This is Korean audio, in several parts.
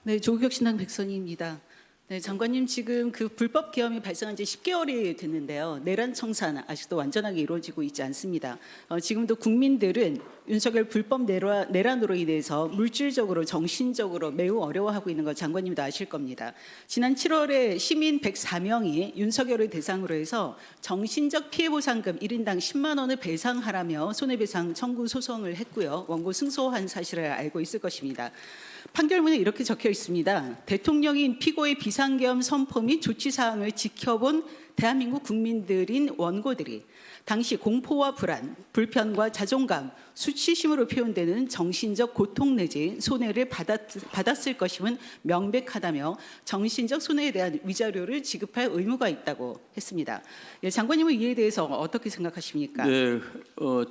네, 조국혁신당 백선희입니다. 네, 장관님 지금 그 불법 계엄이 발생한 지 10개월이 됐는데요. 내란 청산 아직도 완전하게 이루어지고 있지 않습니다. 지금도 국민들은 윤석열 불법 내란으로 인해서 물질적으로 정신적으로 매우 어려워하고 있는 거 장관님도 아실 겁니다. 지난 7월에 시민 104명이 윤석열을 대상으로 해서 정신적 피해 보상금 1인당 10만 원을 배상하라며 손해배상 청구 소송을 했고요. 원고 승소한 사실을 알고 있을 것입니다. 판결문에 이렇게 적혀 있습니다. 대통령인 피고의 비상계엄 선포 및 조치사항을 지켜본 대한민국 국민들인 원고들이 당시 공포와 불안, 불편과 자존감, 수치심으로 표현되는 정신적 고통 내지 손해를 받았을 것임은 명백하다며 정신적 손해에 대한 위자료를 지급할 의무가 있다고 했습니다. 예, 장관님은 이에 대해서 어떻게 생각하십니까? 네,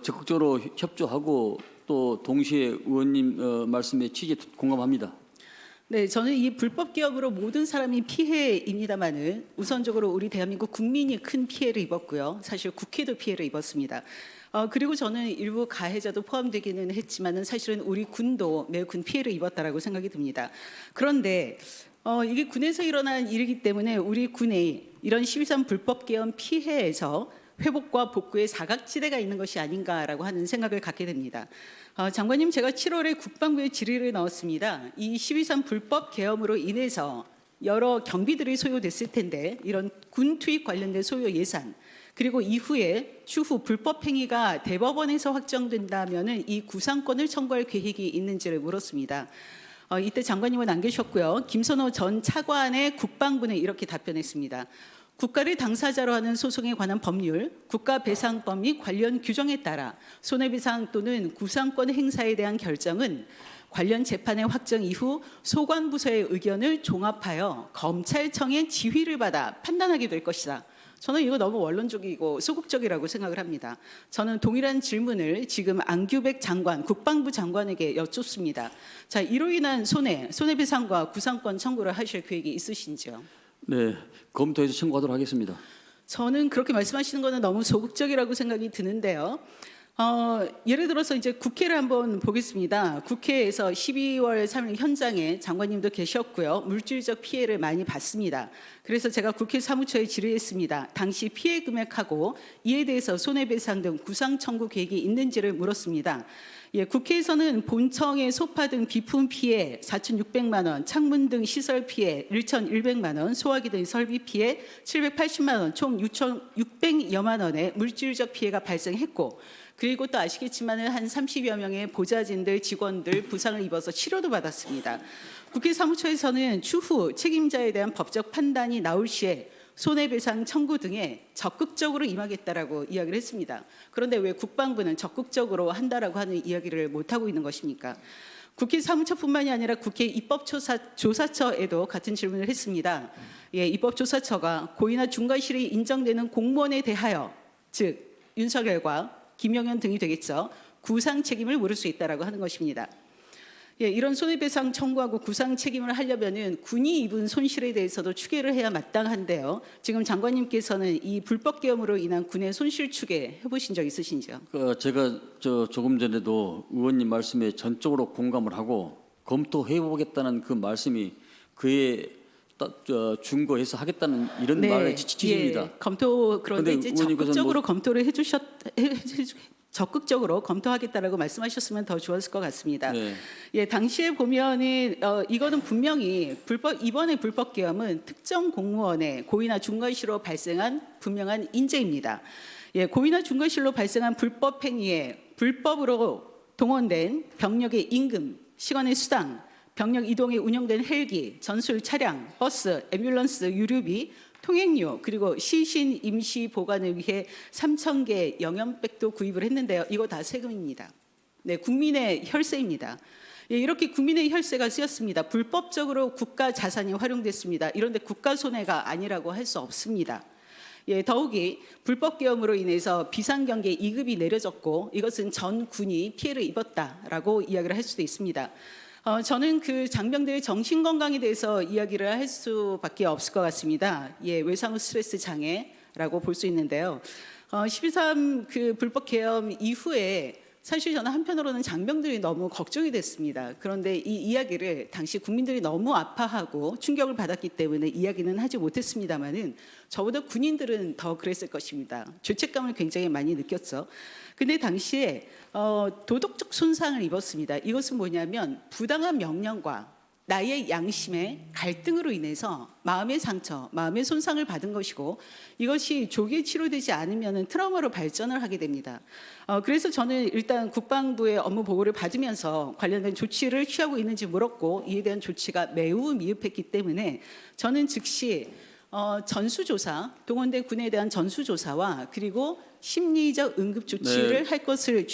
적극적으로 협조하고 또 동시에 의원님 말씀에 취지에 공감합니다. 네, 저는 이 불법 기업으로 모든 사람이 피해입니다만은 우선적으로 우리 대한민국 국민이 큰 피해를 입었고요. 사실 국회도 피해를 입었습니다. 그리고 저는 일부 가해자도 포함되기는 했지만은 사실은 우리 군도 매우 큰 피해를 입었다라고 생각이 듭니다. 그런데 이게 군에서 일어난 일이기 때문에 우리 군의 이런 12.3 불법 계엄 피해에서 회복과 복구의 사각지대가 있는 것이 아닌가라고 하는 생각을 갖게 됩니다. 장관님, 제가 7월에 국방부에 질의를 넣었습니다. 이 12.3 불법 계엄으로 인해서 여러 경비들이 소요됐을 텐데 이런 군 투입 관련된 소요 예산 그리고 이후에 추후 불법 행위가 대법원에서 확정된다면은 이 구상권을 청구할 계획이 있는지를 물었습니다. 이때 장관님은 안 계셨고요. 김선호 전 차관의 국방부는 이렇게 답변했습니다. 국가를 당사자로 하는 소송에 관한 법률, 국가배상법 및 관련 규정에 따라 손해배상 또는 구상권 행사에 대한 결정은 관련 재판의 확정 이후 소관부서의 의견을 종합하여 검찰청의 지휘를 받아 판단하게 될 것이다. 저는 이거 너무 원론적이고 소극적이라고 생각을 합니다. 저는 동일한 질문을 지금 안규백 장관, 국방부 장관에게 여쭙습니다. 자, 이로 인한 손해배상과 구상권 청구를 하실 계획이 있으신지요? 네, 검토해서 청구하도록 하겠습니다. 저는 그렇게 말씀하시는 거는 너무 소극적이라고 생각이 드는데요. 예를 들어서 이제 국회를 한번 보겠습니다. 국회에서 12월 3일 현장에 장관님도 계셨고요. 물질적 피해를 많이 봤습니다. 그래서 제가 국회 사무처에 질의했습니다. 당시 피해 금액하고 이에 대해서 손해배상 등 구상 청구 계획이 있는지를 물었습니다. 예, 국회에서는 본청의 소파 등 비품 피해 4,600만 원, 창문 등 시설 피해 1,100만 원, 소화기 등 설비 피해 780만 원, 총 6,600여만 원의 물질적 피해가 발생했고 그리고 또 아시겠지만 한 30여 명의 보좌진들, 직원들 부상을 입어서 치료도 받았습니다. 국회 사무처에서는 추후 책임자에 대한 법적 판단이 나올 시에 손해배상 청구 등에 적극적으로 임하겠다라고 이야기를 했습니다. 그런데 왜 국방부는 적극적으로 한다라고 하는 이야기를 못하고 있는 것입니까? 국회 사무처뿐만이 아니라 국회 입법조사처에도 같은 질문을 했습니다. 예, 입법조사처가 고의나 중과실이 인정되는 공무원에 대하여 즉 윤석열과 김영현 등이 되겠죠. 구상 책임을 물을 수 있다라고 하는 것입니다. 예, 이런 손해배상 청구하고 구상 책임을 하려면은 군이 입은 손실에 대해서도 추계를 해야 마땅한데요. 지금 장관님께서는 이 불법 계엄으로 인한 군의 손실 추계 해보신 적 있으신지요? 제가 조금 전에도 의원님 말씀에 전적으로 공감을 하고 검토해보겠다는 그 말씀이 그에 준거해서 하겠다는 이런 말의 취지입니다. 예, 그런데 이제 적극적으로 검토를 적극적으로 검토하겠다라고 말씀하셨으면 더 좋았을 것 같습니다. 네. 예, 당시에 보면은 이거는 분명히 이번에 불법 계엄은 특정 공무원의 고의나 중과실로 발생한 분명한 인재입니다. 예, 고의나 중과실로 발생한 불법 행위에 불법으로 동원된 병력의 임금, 시간의 수당, 병력 이동에 운영된 헬기, 전술 차량, 버스, 앰뷸런스 유류비, 통행료 그리고 시신 임시 보관을 위해 3,000개 영연백도 구입을 했는데요. 이거 다 세금입니다. 네, 국민의 혈세입니다. 예, 이렇게 국민의 혈세가 쓰였습니다. 불법적으로 국가 자산이 활용됐습니다. 이런데 국가 손해가 아니라고 할 수 없습니다. 예, 더욱이 불법 계엄으로 인해서 비상경계 2급이 내려졌고 이것은 전 군이 피해를 입었다라고 이야기를 할 수도 있습니다. 저는 그 장병들의 정신 건강에 대해서 이야기를 할 수밖에 없을 것 같습니다. 예, 외상후 스트레스 장애라고 볼 수 있는데요. 12.3 그 불법 계엄 이후에 사실 저는 한편으로는 장병들이 너무 걱정이 됐습니다. 그런데 이 이야기를 당시 국민들이 너무 아파하고 충격을 받았기 때문에 이야기는 하지 못했습니다만은 저보다 군인들은 더 그랬을 것입니다. 죄책감을 굉장히 많이 느꼈죠. 근데 당시에 도덕적 손상을 입었습니다. 이것은 뭐냐면 부당한 명령과 나의 양심의 갈등으로 인해서 마음의 상처, 마음의 손상을 받은 것이고 이것이 조기에 치료되지 않으면 트라우마로 발전을 하게 됩니다. 그래서 저는 일단 국방부의 업무 보고를 받으면서 관련된 조치를 취하고 있는지 물었고 이에 대한 조치가 매우 미흡했기 때문에 저는 즉시 전수조사, 동원된 군에 대한 전수조사와 그리고 심리적 응급 조치를 할 것을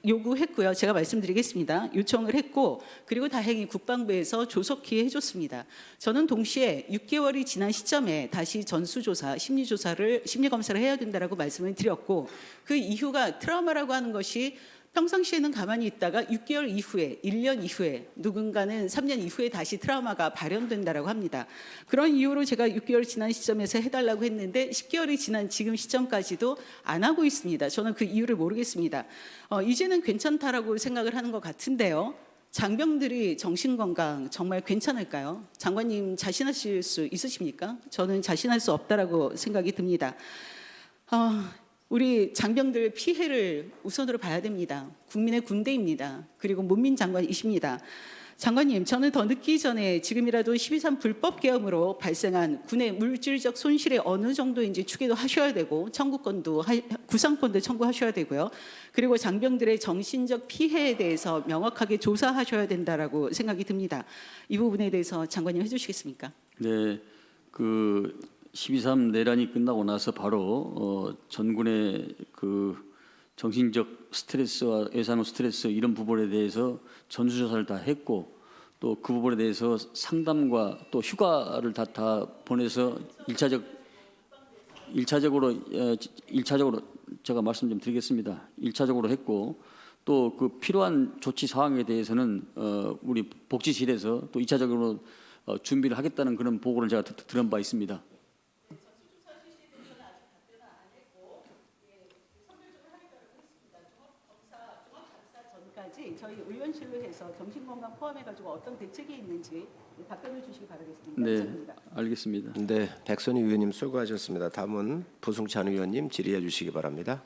요구했고요. 제가 말씀드리겠습니다. 요청을 했고 그리고 다행히 국방부에서 조속히 해줬습니다. 저는 동시에 6개월이 지난 시점에 다시 전수조사, 심리검사를 해야 된다라고 말씀을 드렸고 그 이유가 트라우마라고 하는 것이 평상시에는 가만히 있다가 6개월 이후에, 1년 이후에, 누군가는 3년 이후에 다시 트라우마가 발현된다라고 합니다. 그런 이유로 제가 6개월 지난 시점에서 해달라고 했는데 10개월이 지난 지금 시점까지도 안 하고 있습니다. 저는 그 이유를 모르겠습니다. 이제는 괜찮다라고 생각을 하는 것 같은데요. 장병들이 정신건강 정말 괜찮을까요? 장관님 자신하실 수 있으십니까? 저는 자신할 수 없다라고 생각이 듭니다. 우리 장병들 피해를 우선으로 봐야 됩니다. 국민의 군대입니다. 그리고 문민 장관이십니다. 장관님, 저는 더 늦기 전에 지금이라도 12.3 불법 계엄으로 발생한 군의 물질적 손실이 어느 정도인지 추계도 하셔야 되고 청구권도 구상권도 청구하셔야 되고요. 그리고 장병들의 정신적 피해에 대해서 명확하게 조사하셔야 된다라고 생각이 듭니다. 이 부분에 대해서 장관님 해주시겠습니까? 네, 12.3 내란이 끝나고 나서 바로 전군의 그 정신적 스트레스와 예산후 스트레스 이런 부분에 대해서 전수조사를 다 했고 또 그 부분에 대해서 상담과 또 휴가를 다 보내서 일차적으로 제가 말씀 좀 드리겠습니다. 1차적으로 했고 또 그 필요한 조치 사항에 대해서는 우리 복지실에서 또 2차적으로 준비를 하겠다는 그런 보고를 제가 들은 바 있습니다. 전까지 저희 의원실로 해서 정신건강 포함해가지고 어떤 대책이 있는지 답변을 주시기 바라겠습니다. 네, 감사합니다. 알겠습니다. 네, 백선희 의원님 수고하셨습니다. 다음은 부승찬 의원님 질의해 주시기 바랍니다.